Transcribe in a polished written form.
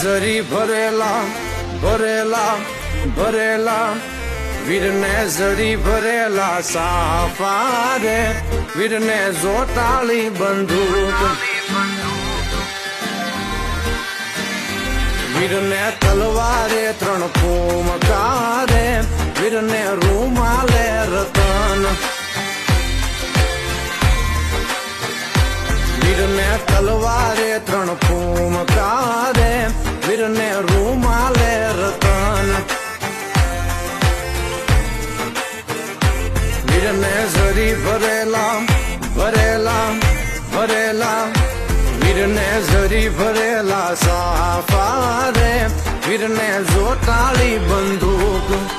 ઝરી ભરેલા ભરેલા ભરેલા વીરને ઝરી ભરેલા સાફા રે વીરને જોટાળી બંદૂક વીરને તલવારે 3 ફૂમકા રે વીરને રૂમાલે રતન વીરને તલવારે 3 ફૂમકા રે વીરને રૂમાલે રતન વીરને ઝરી ભરેલા ભરેલા ભરેલા વીરને ઝરી ભરેલા સાફા રે વીરને જોટાળી બંદૂક